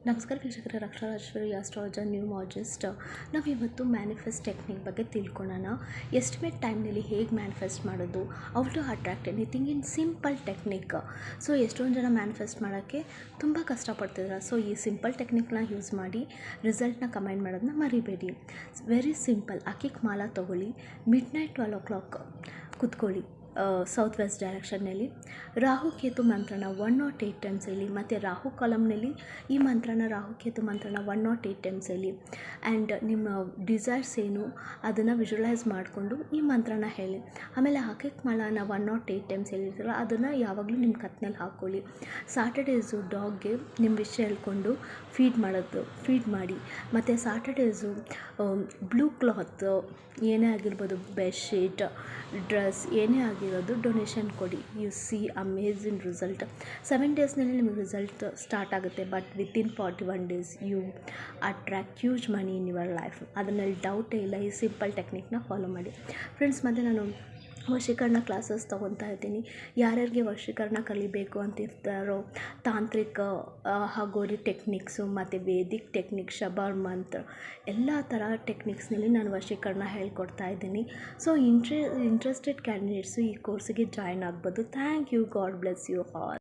ನಮಸ್ಕಾರ ವೀಕ್ಷಕರೇ, ಅಕ್ಷರಾಶ್ವರಿ astrologer new ಮಾರ್ಜಿಸ್ಟ್. ನಾವು ಇವತ್ತು ಮ್ಯಾನಿಫೆಸ್ಟ್ ಟೆಕ್ನಿಕ್ ಬಗ್ಗೆ ತಿಳ್ಕೊಳ್ಳೋಣ. ಎಸ್ಟಿಮೇಟ್ ಟೈಮ್ನಲ್ಲಿ ಹೇಗೆ ಮ್ಯಾನಿಫೆಸ್ಟ್ ಮಾಡೋದು, how to attract anything in simple technique. So ಎಷ್ಟೊಂದು ಜನ ಮ್ಯಾನಿಫೆಸ್ಟ್ ಮಾಡೋಕ್ಕೆ ತುಂಬ ಕಷ್ಟಪಡ್ತಿದ್ದಾರೆ. ಸೊ ಈ ಸಿಂಪಲ್ ಟೆಕ್ನಿಕ್ನ ಯೂಸ್ ಮಾಡಿ ರಿಸಲ್ಟ್ನ ಕಮೆಂಟ್ ಮಾಡೋದನ್ನ ಮರಿಬೇಡಿ. Very simple. ಅಕ್ಕಿಗೆ ಮಾಲ ತೊಗೊಳ್ಳಿ, ಮಿಡ್ನೈಟ್ 12 o'clock ಕೂತ್ಕೊಳ್ಳಿ ಸೌತ್ ವೆಸ್ಟ್ ಡೈರೆಕ್ಷನ್ನಲ್ಲಿ. ರಾಹುಕೇತು ಮಂತ್ರನ 108 ಟೈಮ್ಸ್ ಹೇಳಿ, ಮತ್ತು ರಾಹು ಕಾಲಮ್ನಲ್ಲಿ ಈ ಮಂತ್ರನ ರಾಹುಕೇತು ಮಂತ್ರನ 108 ಟೈಮ್ಸ್ ಹೇಳಿ. ಆ್ಯಂಡ್ ನಿಮ್ಮ ಡಿಸೈರ್ಸ್ ಏನು ಅದನ್ನು ವಿಜುವಲೈಸ್ ಮಾಡಿಕೊಂಡು ಈ ಮಂತ್ರನ ಹೇಳಿ. ಆಮೇಲೆ ಅಕ್ಕಿಗೆ ಮಾಲನ 108 ಟೈಮ್ಸ್ ಹೇಳಿರ್ತೀರ, ಅದನ್ನು ಯಾವಾಗಲೂ ನಿಮ್ಮ ಕತ್ನಲ್ಲಿ ಹಾಕ್ಕೊಳ್ಳಿ. ಸಾಟರ್ಡೇಸು ಡಾಗ್ಗೆ ನಿಮ್ಮ ವಿಷಯ ಹೇಳ್ಕೊಂಡು ಫೀಡ್ ಮಾಡಿ. ಮತ್ತು ಸಾಟರ್ಡೇಸು ಬ್ಲೂ ಕ್ಲಾತ್ ಏನೇ ಆಗಿರ್ಬೋದು, ಬೆಡ್ಶೀಟ್, ಡ್ರೆಸ್ ಏನೇ ಆಗಿರೋದು ಡೊನೇಷನ್ ಕೊಡಿ. You see amazing result. 7 ಡೇಸ್ನಲ್ಲಿ ನಿಮಗೆ ರಿಸಲ್ಟ್ ಸ್ಟಾರ್ಟ್ ಆಗುತ್ತೆ. But within 41 days you attract huge money in your life. ಅದರಲ್ಲಿ ಡೌಟೇ ಇಲ್ಲ. ಈ ಸಿಂಪಲ್ ಟೆಕ್ನಿಕ್ನ ಫಾಲೋ ಮಾಡಿ ಫ್ರೆಂಡ್ಸ್. ಮತ್ತು ನಾನು ವಶೀಕರಣ ಕ್ಲಾಸಸ್ ತೊಗೊತಾ ಇದ್ದೀನಿ. ಯಾರ್ಯಾರಿಗೆ ವಶೀಕರಣ ಕಲಿಬೇಕು ಅಂತಿರ್ತಾರೋ, ತಾಂತ್ರಿಕ ಹಗೋರಿ ಟೆಕ್ನಿಕ್ಸು ಮತ್ತು ವೇದಿಕ್ ಟೆಕ್ನಿಕ್, ಶಬಾರ್ ಮಂತ್ರ ಎಲ್ಲ ಥರ ಟೆಕ್ನಿಕ್ಸ್ನಲ್ಲಿ ನಾನು ವಶೀಕರಣ ಹೇಳ್ಕೊಡ್ತಾ ಇದ್ದೀನಿ. ಸೊ ಇಂಟ್ರೆಸ್ಟೆಡ್ ಕ್ಯಾಂಡಿಡೇಟ್ಸು ಈ ಕೋರ್ಸಿಗೆ ಜಾಯ್ನ್ ಆಗ್ಬೋದು. Thank you. God bless you all.